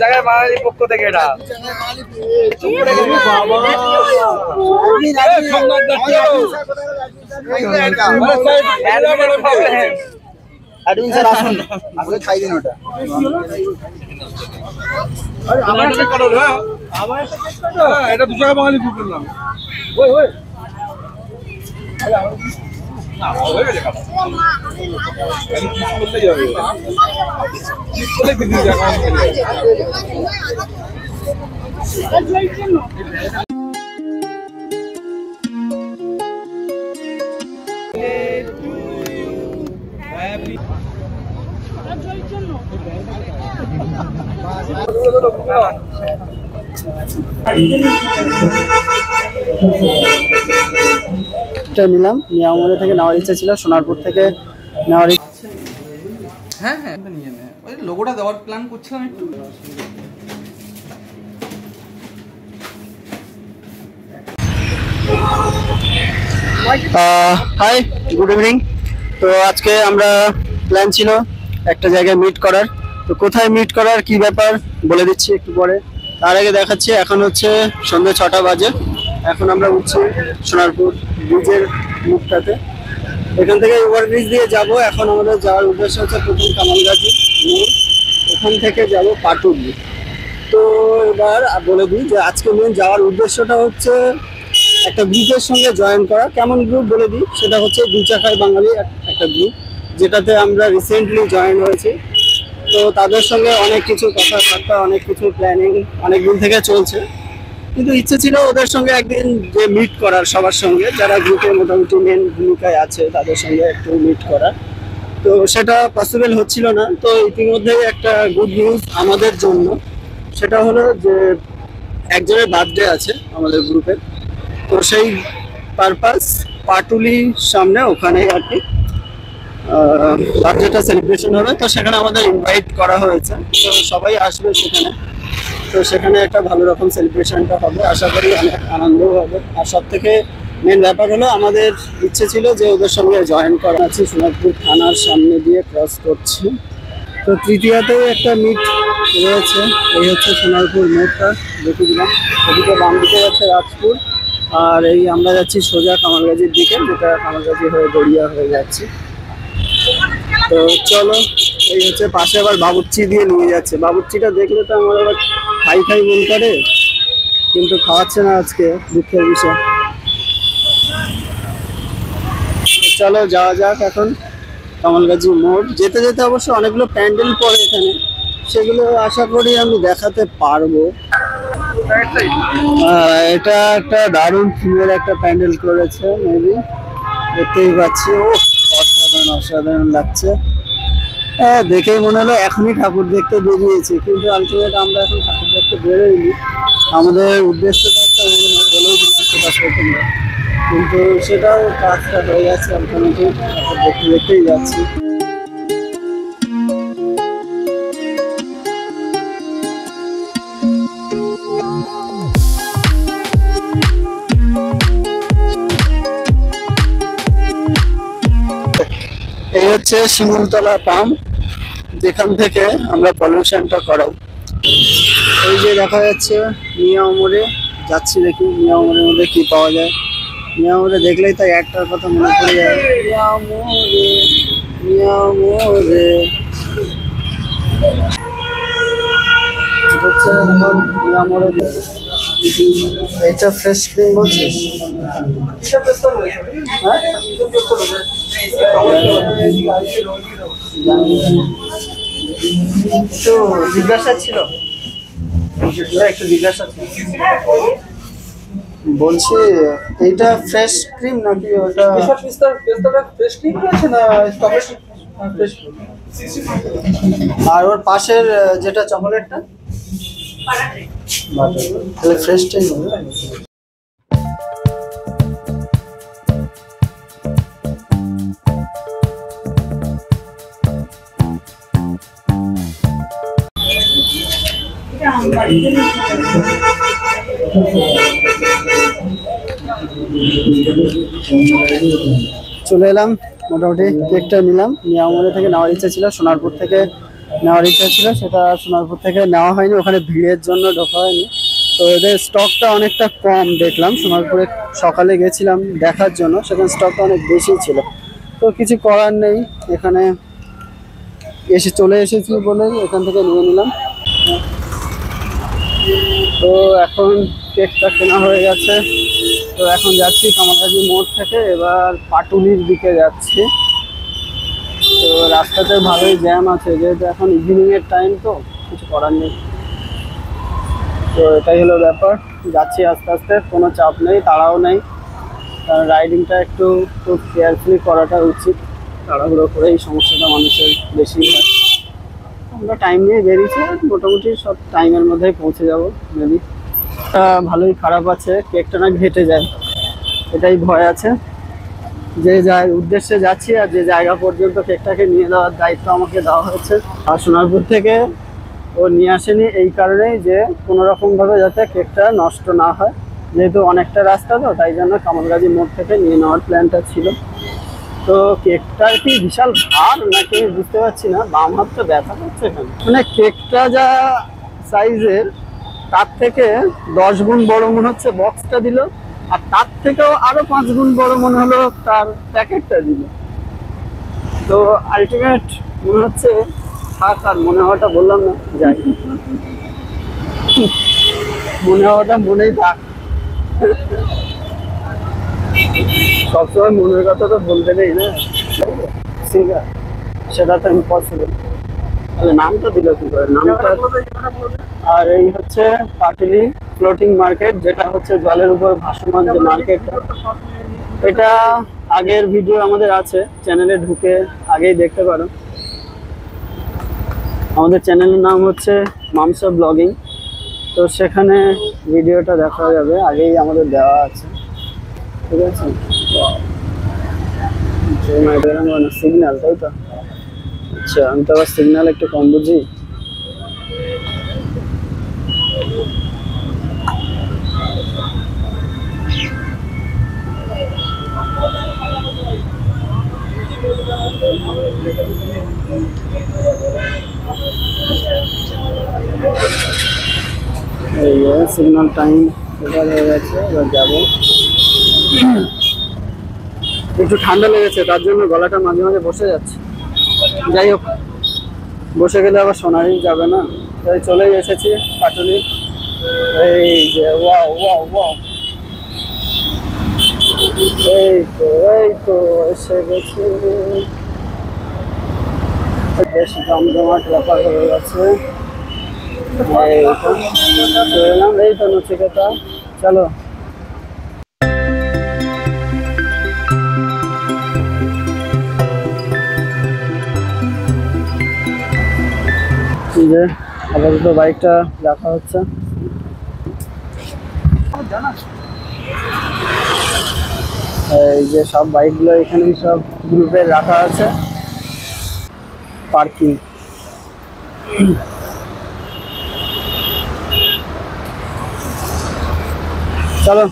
জায়গায় বাঙালি পক্ষ থেকে এটা অ্যাডমিন স্যার আসুন, আমাকে খাই দিন ওটা। আমার একটা করো না, আমার একটা করো এটা 2 টাকা বাঙালি গ্রুপ করলাম। ওই ওই না হয়ে গেছে কাজ আমি কি করতে যাবে কি করে দিদি জায়গা নিলাম। নিয়ামরে থেকে নেওয়ার ইচ্ছা ছিল, সোনারপুর থেকে নেওয়ার ইচ্ছা। হ্যাঁ হ্যাঁ নিয়ে নে, ওই লোগোটা দেওয়ার প্ল্যান করছিলাম একটু। Hi, good evening. তো আজকে আমরা প্ল্যান ছিল একটা জায়গায় মিট করার। তো কোথায় মিট করার কি ব্যাপার বলে দিচ্ছি একটু পরে। তার আগে দেখাচ্ছি এখন হচ্ছে সন্ধ্যে 6টা বাজে। এখন আমরা উঠছি সোনারপুর ব্রিজের মুখটাতে। এখান থেকে ওভারব্রিজ দিয়ে যাব। এখন আমাদের যাওয়ার উদ্দেশ্য হচ্ছে প্রথম কামালগাজী মোড়, ওখান থেকে যাব পাটুলি। তো এবার বলে দিই যে আজকে মেন যাওয়ার উদ্দেশ্যটা হচ্ছে একটা গ্রুপের সঙ্গে জয়েন করা। কেমন গ্রুপ বলে দিই, সেটা হচ্ছে 2 চাকায় বাঙালি একটা গ্রুপ, যেটাতে আমরা রিসেন্টলি জয়েন হয়েছি। তো তাদের সঙ্গে অনেক কিছু কথাবার্তা, অনেক কিছু প্ল্যানিং অনেক দিন থেকে চলছে, কিন্তু ইচ্ছে ছিল ওদের সঙ্গে একদিন যে মিট করার, সবার সঙ্গে যারা গ্রুপে মোটামুটি মেন ভূমিকায় আছে তাদের সঙ্গে একটু মিট করা। তো সেটা পসিবল হচ্ছিল না। তো ইতিমধ্যে একটা গুড নিউজ আমাদের জন্য, সেটা হলো যে একজনের বার্থডে আছে আমাদের গ্রুপের। তো সেই পারপাস পাটুলির সামনে ওখানে আর কি বার্থডেটা সেলিব্রেশন হবে। তো সেখানে আমাদের ইনভাইট করা হয়েছে, তো সবাই আসবে সেখানে। তো সেখানে একটা ভালো রকম সেলিব্রেশনটা হবে, আশা করি অনেক আনন্দও হবে। আর সব থেকে মেন ব্যাপার হলো আমাদের ইচ্ছে ছিল যে ওদের সঙ্গে জয়েন করা। আছে সোনারপুর থানার সামনে দিয়ে ক্রস করছি। তো তৃতীয়তেও একটা মিট রয়েছে, এই হচ্ছে সোনারপুর মোড়টা দেখে দিলাম। ওদিকে বাম দিকে যাচ্ছে রাজপুর, আর এই আমরা যাচ্ছি সোজা কামালগাজীর দিকে, যেটা কামালগাজী হয়ে গড়িয়া হয়ে যাচ্ছে। তো চলো, এই হচ্ছে পাশে আবার বাবুর্চি দিয়ে নিয়ে যাচ্ছে। বাবুর্চিটা দেখলে তো আমার আবার খাই খাই মন করে, কিন্তু খাওয়াচ্ছে না আজকে, দুঃখের বিষয়। চলো যাওয়া যাক এখন কামালগাজী মোড়। যেতে যেতে অবশ্য অনেকগুলো প্যান্ডেল পড়ে এখানে, সেগুলো আশা করি আমি দেখাতে পারবো। এটা একটা দারুণ থিমের একটা প্যান্ডেল করেছে, মেবি দেখতেই পাচ্ছি। ও অসাধারণ অসাধারণ লাগছে। হ্যাঁ, দেখেই মনে হলো এখনই ঠাকুর দেখতে বেরিয়েছি, কিন্তু আলটিমেট আমরা এখন ঠাকুর দেখতে বেরোইনি। আমাদের উদ্দেশ্যটা একটা বলেও দিলাম সেটা প্রথম, কিন্তু সেটাও কাজটা হয়ে যাচ্ছে। আলটিমেটলি ঠাকুর দেখতে দেখতেই যাচ্ছি। এই হচ্ছে শিমুলতলা পাম্প, যেখান থেকে আমরা পলিউশনটা করাই। এই যে দেখা যাচ্ছে মিয়ামরে যাচ্ছি, দেখি মিয়ামরের মধ্যে কি পাওয়া যায়। মিয়ামরে দেখলেই তাই একটার কথা মনে পড়ে যায়, মিয়ামরে মিয়ামরে। হচ্ছে মিয়ামরে। এটা ফ্রেশ ক্রিম বলছিস? হ্যাঁ, একটু জিজ্ঞাসা ছিল, একটু জিজ্ঞাসা ছিল। বলছি এইটা ফ্রেশ ক্রিম নাকি ওটা? ফ্রেশ ক্রিম আছে না আর ওর পাশের যেটা চকোলেটটা তাহলে ফ্রেশটাই হবে। চলে এলাম মোটামুটি কেকটা নিলাম। নিয়ামরে থেকে নেওয়ার ইচ্ছা ছিল, সোনারপুর থেকে নেওয়ার ইচ্ছা ছিল, সেটা সোনারপুর থেকে নেওয়া হয়নি, ওখানে ভিড়ের জন্য ঢোকা হয়নি। তো এদের স্টকটা অনেকটা কম দেখলাম। সোনারপুরে সকালে গেছিলাম দেখার জন্য, সেখানে স্টকটা অনেক বেশি ছিল। তো কিছু করার নেই, এখানে চলে এসেছি বলে এখান থেকে নিয়ে নিলাম। তো এখন কেকটা কেনা হয়ে গেছে। তো এখন যাচ্ছি কামারহাটি মোড় থেকে, এবার পাটুলির দিকে যাচ্ছি। তো রাস্তাতে ভালোই জ্যাম আছে, যেহেতু এখন ইভিনিংয়ের টাইম, তো কিছু করার নেই। তো এটাই হলো ব্যাপার, যাচ্ছি আস্তে আস্তে, কোনো চাপ নেই, তাড়াও নেই, কারণ রাইডিংটা একটু খুব কেয়ারফুলি করাটা উচিত। তাড়াহুড়ো করে এই সমস্যাটা মানুষের বেশি হয়। আমরা টাইম নিয়ে বেরিয়েছি, মোটামুটি সব টাইমের মধ্যেই পৌঁছে যাবো মেবি। ভালোই খারাপ আছে, কেকটা না ঘেটে যায়, এটাই ভয় আছে। যে উদ্দেশ্যে যাচ্ছি আর যে জায়গা পর্যন্ত কেকটাকে নিয়ে যাওয়ার দায়িত্ব আমাকে দেওয়া হয়েছে, আর সোনারপুর থেকে ও নিয়ে আসেনি এই কারণেই যে কোনোরকমভাবে যাতে কেকটা নষ্ট না হয়, যেহেতু অনেকটা রাস্তা, তো তাই জন্য কামারগাজি মোড় থেকে নিয়ে নেওয়ার প্ল্যানটা ছিল। তো কেকটা কি বিশাল ভার নাকি বুঝতে পারছি না, বাম হাতটা ব্যথা করছে কেন। মানে কেকটা যা সাইজের তার থেকে 10 গুণ বড় মনে হচ্ছে বক্সটা দিল, আর তার থেকেও আরো 5 গুণ বড় মনে হলো তার প্যাকেটটা দিল। তো আলটিমেট মনে হচ্ছে থাক, আর মনে হওয়াটা বললাম না, যাই, মনে হওয়াটা মনেই থাক। সবসময় মনের কথা তো বলতে নেই না, সেটা তো ইম্পসিবল। তাহলে নামটা দিল কি করে, নামটা। আর এই হচ্ছে পাটুলি ফ্লোটিং মার্কেট, যেটা হচ্ছে জলের উপর ভাসমান যে মার্কেটটা। এটা আগের ভিডিও আমাদের আছে চ্যানেলে, ঢুকে আগেই দেখতে পারো। আমাদের চ্যানেলের নাম হচ্ছে মামসা ব্লগিং, তো সেখানে ভিডিওটা দেখা যাবে, আগেই আমাদের দেওয়া আছে, ঠিক আছে। সিগন্যাল, তাই তো? আচ্ছা, আমি তো আবার সিগন্যাল একটু কম বুঝি। এই সিগন্যাল টাইম এবার হয়ে গেছে, এবার যাবো। একটু ঠান্ডা লেগেছে, তার জন্য গলাটা মাঝে মাঝে বসে যাচ্ছে। যাই হোক, বসে গেলে আবার সোনারি যাবে না, তাই চলে এসেছি পাটুলি। এই যে ওয়াও ওয়াও ওয়াও, এই তো এসে গেছে। বেশ জমজমাট ব্যাপার হয়ে গেছে। এই তো নচিকেতা, চলো। যে আপাতত বাইকটা রাখা হচ্ছে। এই যে সব বাইকগুলো এখানে সব গ্রুপে রাখা আছে, পার্কিং। চলো।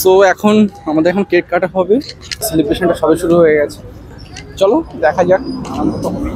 সো এখন আমাদের এখন কেক কাটা হবে, সেলিব্রেশনটা সবে শুরু হয়ে গেছে। চলো দেখা যাক, আনন্দ তো হবে।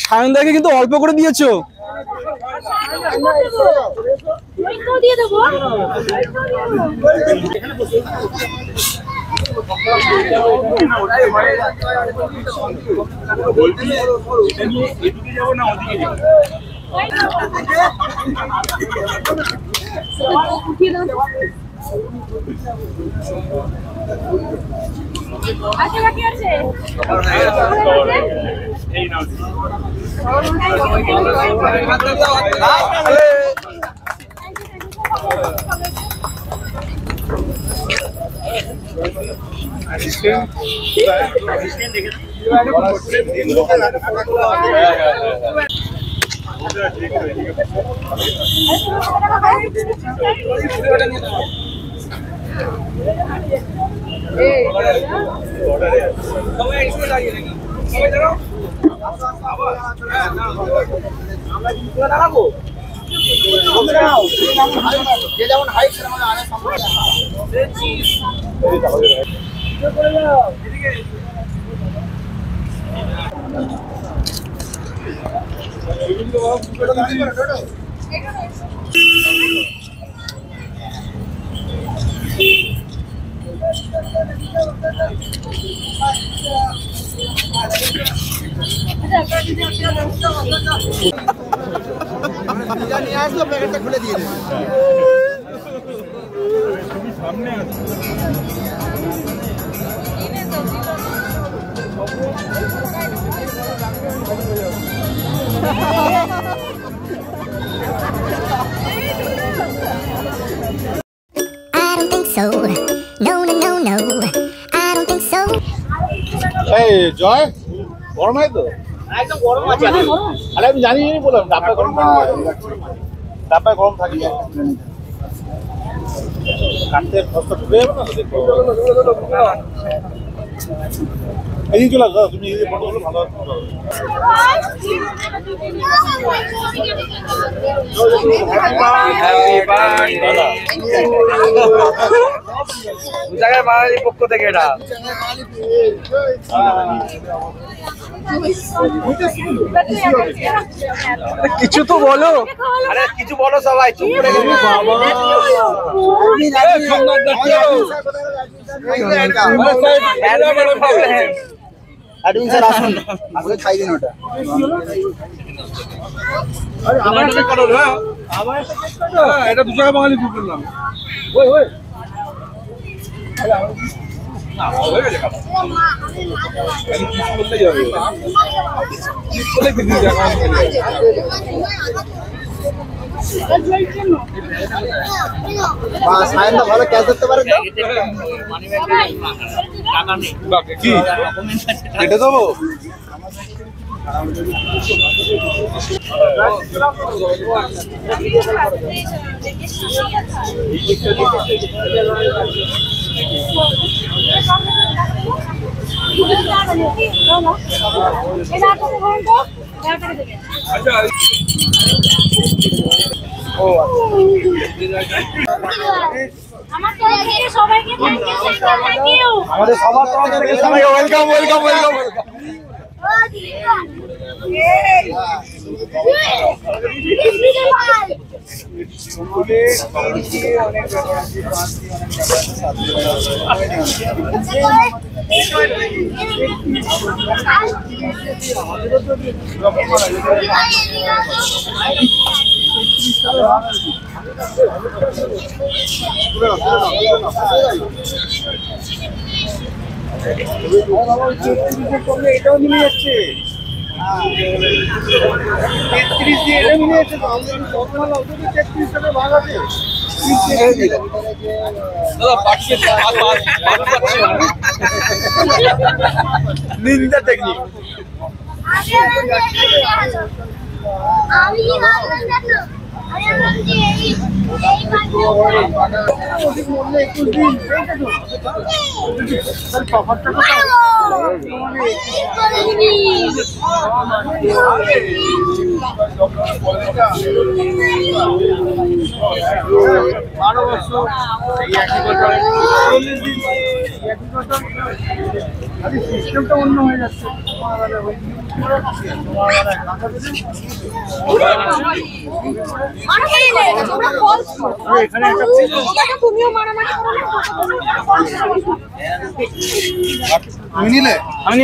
সায়নদাকে কিন্তু অল্প করে দিয়েছো। আচ্ছা বাকি আছে এই নাও খুলে দিয়ে দেবে। I don't think so. No, no, no, no. I don't think so. এই জয় গরম হয় তো একদম গরম আছে আরে আমি জানি না বললাম ডাব্বা গরম ডাব্বা গরম থাকে কাটতে কষ্ট ঢুকে যাবে না দেখো এই চলে আসো তুমি এই ফটোগুলো ভালো জায়গায় বাঙালি পক্ষ থেকে এটা কিছু তো বলো। আরে কিছু বলো সবাই চুপ করে গেলে অ্যাডমিন স্যার আসুন আগে খাই দিন ওটা। আরে আমার একটা কারণ হ্যাঁ আমার একটা কারণ এটা 2 টাকা বাঙালি গ্রুপের নাম ওই ওই না হয়ে গেছে কাজ আমি কি করতে যাবে কি করে দিবি জায়গা সায়নদা ভালো ক্যাচ ধরতে পারে তো? কি কেটে দেবো আমার তরফ থেকে সবাইকে থ্যাংক ইউ আমাদের সবার তরফ থেকে সবাইকে ওয়েলকাম ওয়েলকাম ওয়েলকাম। এটাও মিলে যাচ্ছে। 33 দিয়ে এটা মিলে যাচ্ছে। ভাগ আছে। নিন্দা টেকনিক। আমি সিস্টেমটা অন্য হয়ে যাচ্ছে। তুমিও মারামারি আমি নিলে আমি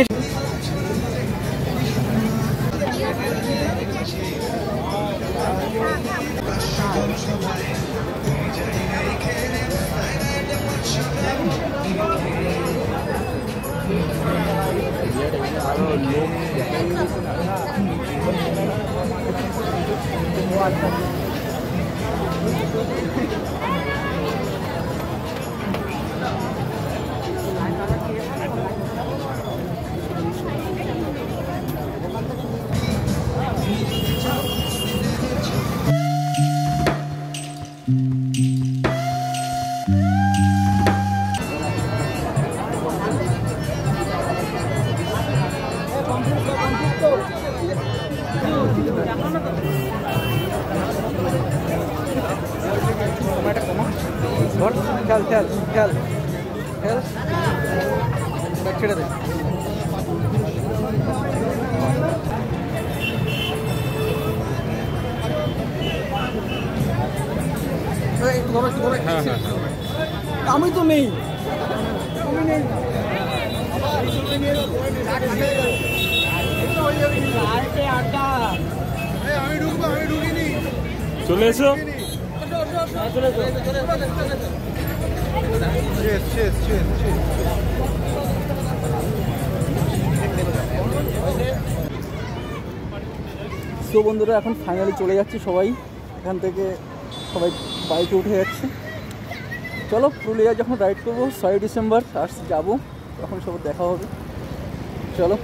খেল খেল খেল খেল ছেড়ে দে আমি তো নেই চলে এসো তো বন্ধুরা এখন ফাইনালি চলে যাচ্ছি সবাই এখান থেকে সবাই বাইকে উঠে যাচ্ছে চলো পুরুলিয়া যখন রাইড করবো 6 ডিসেম্বর আর যাবো তখন সব দেখা হবে চলো